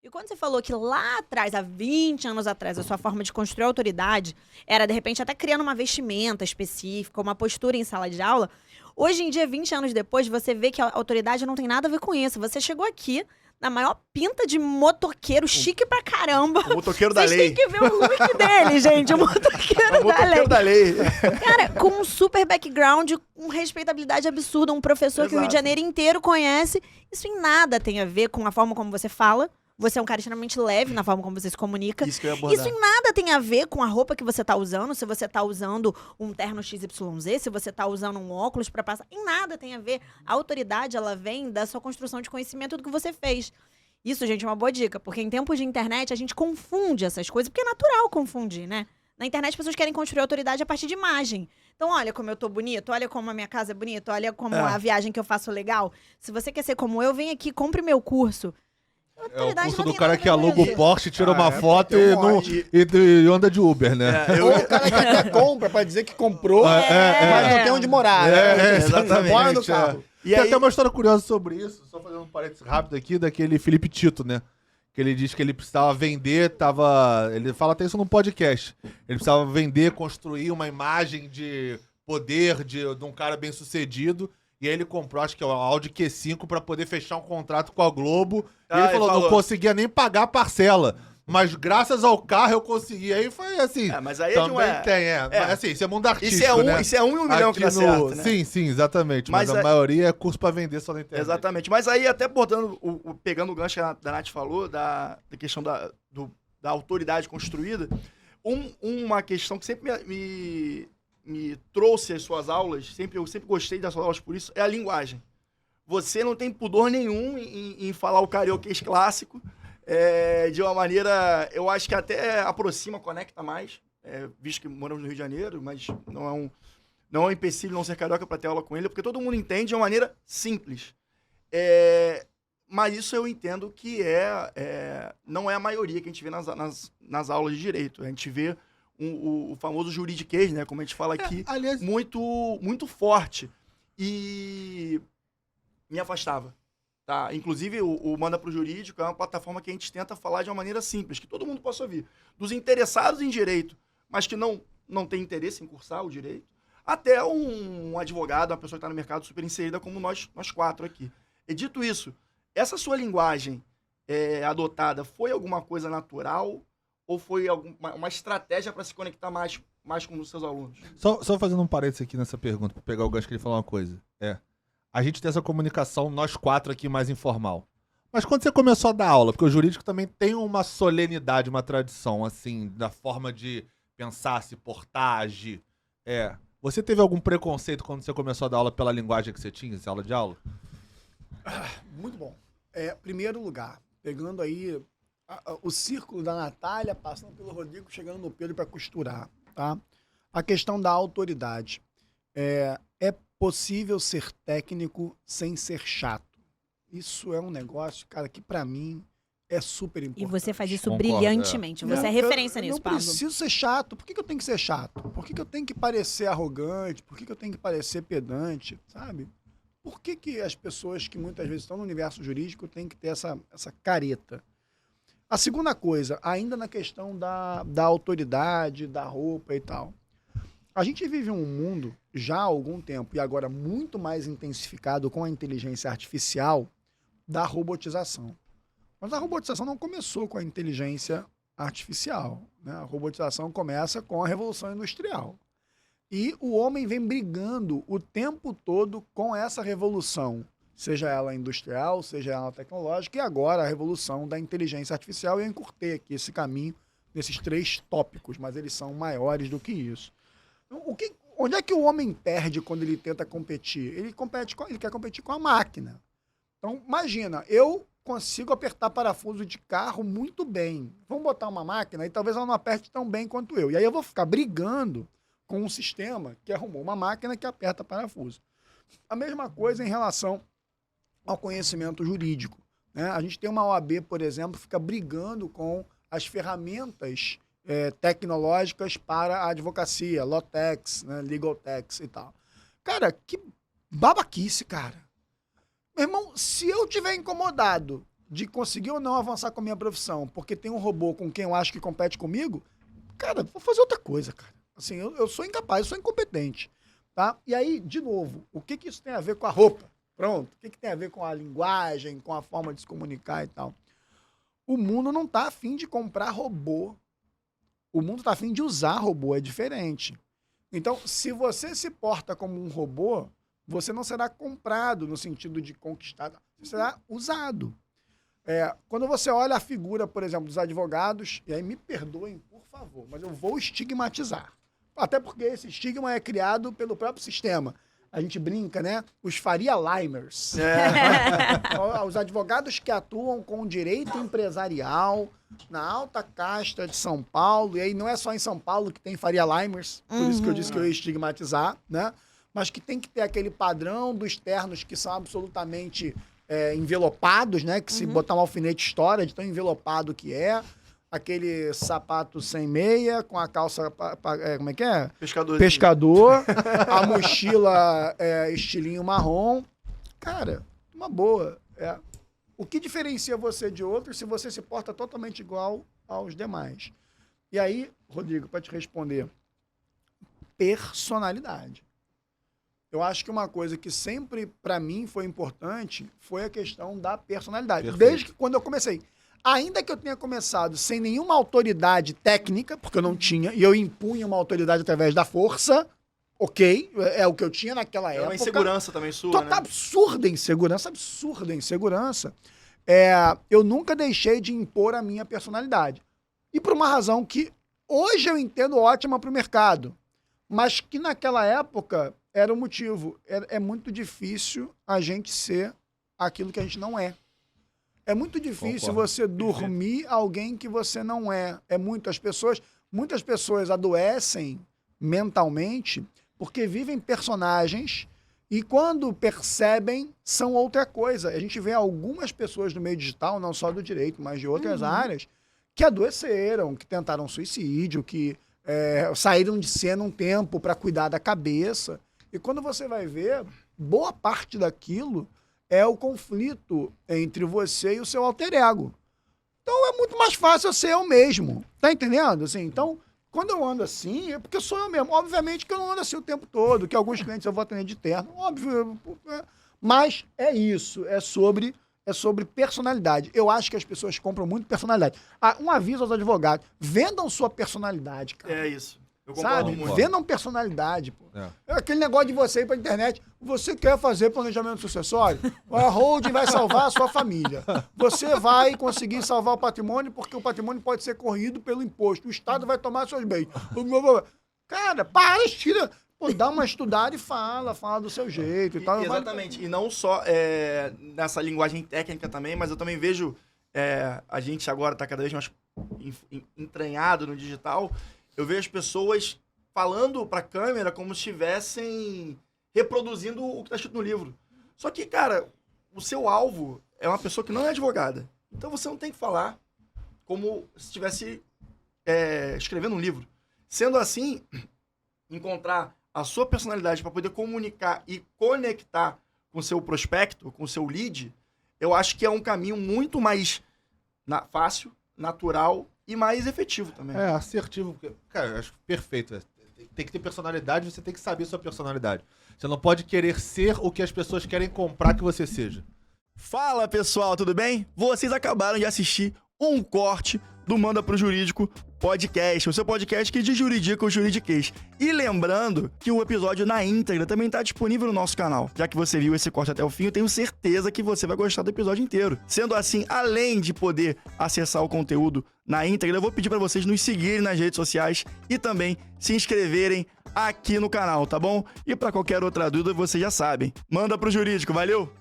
E quando você falou que lá atrás, há 20 anos atrás, a sua forma de construir autoridade era, de repente, até criando uma vestimenta específica, uma postura em sala de aula, hoje em dia, 20 anos depois, você vê que a autoridade não tem nada a ver com isso. Você chegou aqui na maior pinta de motoqueiro, chique pra caramba. O motoqueiro da Vocês lei. têm que ver o look dele, gente. O motoqueiro, O motoqueiro da lei. Cara, com um super background, com respeitabilidade absurda, um professor que o Rio de Exato. Janeiro inteiro conhece. Isso em nada tem a ver com a forma como você fala. Você é um cara extremamente leve na forma como você se comunica. Isso que eu ia abordar. Isso em nada tem a ver com a roupa que você tá usando, se você tá usando um terno XYZ, se você tá usando um óculos pra passar. Em nada tem a ver. A autoridade, ela vem da sua construção de conhecimento do que você fez. Isso, gente, é uma boa dica, porque em tempos de internet a gente confunde essas coisas, porque é natural confundir, né? Na internet as pessoas querem construir autoridade a partir de imagem. Então, olha como eu tô bonito, olha como a minha casa é bonita, olha como a viagem que eu faço legal. Se você quer ser como eu, vem aqui, compre meu curso. É o Autoridade curso não do tem cara nada que a ver com aluga o isso. Porsche, tira uma foto tem e, um não, monte. e anda de Uber, né? Eu, Ou o cara que até compra pra dizer que comprou, mas não tem onde morar. exatamente, Mora no carro. E Tem aí, até uma história curiosa sobre isso, só fazendo um parênteses rápido aqui, daquele Felipe Tito, né? Que ele diz que ele precisava vender, ele fala até isso no podcast, ele precisava vender, construir uma imagem de poder de um cara bem sucedido, e aí ele comprou, acho que é o Audi Q5 pra poder fechar um contrato com a Globo, e ele falou, não conseguia nem pagar a parcela. Mas graças ao carro eu consegui. Aí foi assim. mas aí também não é. tem, Mas, assim, isso é mundo artístico, Isso é um em um milhão que dá certo, né? Sim, exatamente. Mas Mas a maioria é curso pra vender só na internet. Exatamente. Mas aí, até botando, pegando o gancho que a Nath falou, da questão da autoridade construída, uma questão que sempre me trouxe às suas aulas, eu sempre gostei das suas aulas por isso, é a linguagem. Você não tem pudor nenhum em falar o carioquês clássico, de uma maneira, eu acho que até aproxima, conecta mais, visto que moramos no Rio de Janeiro, mas não é um empecilho não ser carioca para ter aula com ele, porque todo mundo entende de uma maneira simples. Mas isso eu entendo que não é a maioria que a gente vê nas aulas de direito. A gente vê o famoso juridiquês, né, como a gente fala aqui, aliás, muito, muito forte. E me afastava. Tá? Inclusive, o Manda Pro Jurídico é uma plataforma que a gente tenta falar de uma maneira simples, que todo mundo possa ouvir. Dos interessados em direito, mas que não tem interesse em cursar o direito, até um advogado, uma pessoa que está no mercado super inserida, como nós quatro aqui. E dito isso, essa sua linguagem adotada foi alguma coisa natural ou foi uma estratégia para se conectar mais com os seus alunos? Só fazendo um parênteses aqui nessa pergunta, para pegar o gancho que ele falou uma coisa. A gente tem essa comunicação, nós quatro aqui, mais informal. Mas quando você começou a dar aula, porque o jurídico também tem uma solenidade, uma tradição, assim, da forma de pensar, se portar, agir. Você teve algum preconceito quando você começou a dar aula pela linguagem que você tinha, essa aula de aula? Muito bom. Primeiro lugar, pegando aí o círculo da Natália, passando pelo Rodrigo, chegando no Pedro para costurar, tá? A questão da autoridade. É possível ser técnico sem ser chato. Isso é um negócio, cara, que para mim é super importante. E você faz isso Concordo, É. brilhantemente. Você é referência eu nisso, não Pablo. preciso ser chato. Por que eu tenho que ser chato? Por que eu tenho que parecer arrogante? Por que eu tenho que parecer pedante? Sabe? Por que as pessoas que muitas vezes estão no universo jurídico têm que ter essa careta? A segunda coisa, ainda na questão da autoridade, da roupa e tal. A gente vive um mundo já há algum tempo, e agora muito mais intensificado com a inteligência artificial, da robotização. Mas a robotização não começou com a inteligência artificial, né? A robotização começa com a Revolução Industrial. E o homem vem brigando o tempo todo com essa revolução, seja ela industrial, seja ela tecnológica, e agora a revolução da inteligência artificial. Eu encurtei aqui esse caminho nesses 3 tópicos, mas eles são maiores do que isso. Então, onde é que o homem perde quando ele tenta competir? Ele quer competir com a máquina. Então, imagina, eu consigo apertar parafuso de carro muito bem. Vamos botar uma máquina e talvez ela não aperte tão bem quanto eu. E aí eu vou ficar brigando com um sistema que arrumou uma máquina que aperta parafuso. A mesma coisa em relação ao conhecimento jurídico, né? A gente tem uma OAB, por exemplo, que fica brigando com as ferramentas tecnológicas para a advocacia, Lawtex, né, Legaltex e tal. Cara, que babaquice, cara. Meu irmão, se eu tiver incomodado de conseguir ou não avançar com a minha profissão, porque tem um robô com quem eu acho que compete comigo, cara, vou fazer outra coisa, cara. Assim, eu sou incapaz, eu sou incompetente, tá? E aí, de novo, o que isso tem a ver com a roupa? Pronto. O que tem a ver com a linguagem, com a forma de se comunicar e tal? O mundo não tá afim de comprar robô. O mundo tá afim de usar robô, é diferente. Então, se você se porta como um robô, você não será comprado no sentido de conquistar, você será usado. Quando você olha a figura, por exemplo, dos advogados, e aí me perdoem, por favor, mas eu vou estigmatizar. Até porque esse estigma é criado pelo próprio sistema. A gente brinca, né? Os Faria Limers. Os advogados que atuam com direito empresarial na alta casta de São Paulo, e aí não é só em São Paulo que tem Faria Limers, por isso que eu disse que eu ia estigmatizar, né? Mas que tem que ter aquele padrão dos ternos que são absolutamente envelopados, né? Que se botar um alfinete estoura de tão envelopado que é. Aquele sapato sem meia, com a calça, como é que é? Pescador. A mochila estilinho marrom. Cara, uma boa. O que diferencia você de outros se você se porta totalmente igual aos demais? E aí, Rodrigo, para te responder, personalidade. Eu acho que uma coisa que sempre, para mim, foi importante foi a questão da personalidade. Perfeito. Desde que quando eu comecei. Ainda que eu tenha começado sem nenhuma autoridade técnica, porque eu não tinha, e eu impunha uma autoridade através da força, ok, é o que eu tinha naquela época. É uma insegurança também sua, né? Absurda insegurança. Eu nunca deixei de impor a minha personalidade. E por uma razão que hoje eu entendo ótima para o mercado, mas que naquela época era o motivo. É muito difícil a gente ser aquilo que a gente não é. É muito difícil você dormir alguém que você não é. Muitas pessoas adoecem mentalmente porque vivem personagens e quando percebem são outra coisa. A gente vê algumas pessoas do meio digital, não só do direito, mas de outras áreas, que adoeceram, que tentaram suicídio, que saíram de cena um tempo para cuidar da cabeça. E quando você vai ver, boa parte daquilo é o conflito entre você e o seu alter ego. Então é muito mais fácil eu ser eu mesmo. Tá entendendo? Assim, então, quando eu ando assim, é porque sou eu mesmo. Obviamente que eu não ando assim o tempo todo, que alguns clientes eu vou atender de terno. Óbvio. Mas é isso. É sobre personalidade. Eu acho que as pessoas compram muito personalidade. Um aviso aos advogados. Vendam sua personalidade, cara. É isso. Eu concordo muito. Vendam personalidade, pô. Aquele negócio de você ir pra internet, você quer fazer planejamento sucessório? A holding vai salvar a sua família. Você vai conseguir salvar o patrimônio porque o patrimônio pode ser corrido pelo imposto. O Estado vai tomar seus bens. Cara, tira... Pô, dá uma estudada e fala do seu jeito e tal. Exatamente. E não só nessa linguagem técnica também, mas eu também vejo a gente agora tá cada vez mais entranhado no digital. Eu vejo as pessoas falando pra câmera como se estivessem reproduzindo o que tá escrito no livro. Só que, cara, o seu alvo é uma pessoa que não é advogada. Então você não tem que falar como se estivesse escrevendo um livro. Sendo assim, encontrar a sua personalidade para poder comunicar e conectar com o seu prospecto, com o seu lead, eu acho que é um caminho muito mais fácil, natural e mais efetivo também. Assertivo. Cara, eu acho perfeito. Tem que ter personalidade, você tem que saber sua personalidade. Você não pode querer ser o que as pessoas querem comprar que você seja. Fala, pessoal, tudo bem? Vocês acabaram de assistir um corte do Manda Pro Jurídico podcast, o seu podcast que de juridica ou juridiquês. E lembrando que o episódio na íntegra também está disponível no nosso canal. Já que você viu esse corte até o fim, eu tenho certeza que você vai gostar do episódio inteiro. Sendo assim, além de poder acessar o conteúdo na íntegra, eu vou pedir para vocês nos seguirem nas redes sociais e também se inscreverem aqui no canal, tá bom? E para qualquer outra dúvida, vocês já sabem. Manda Pro Jurídico, valeu!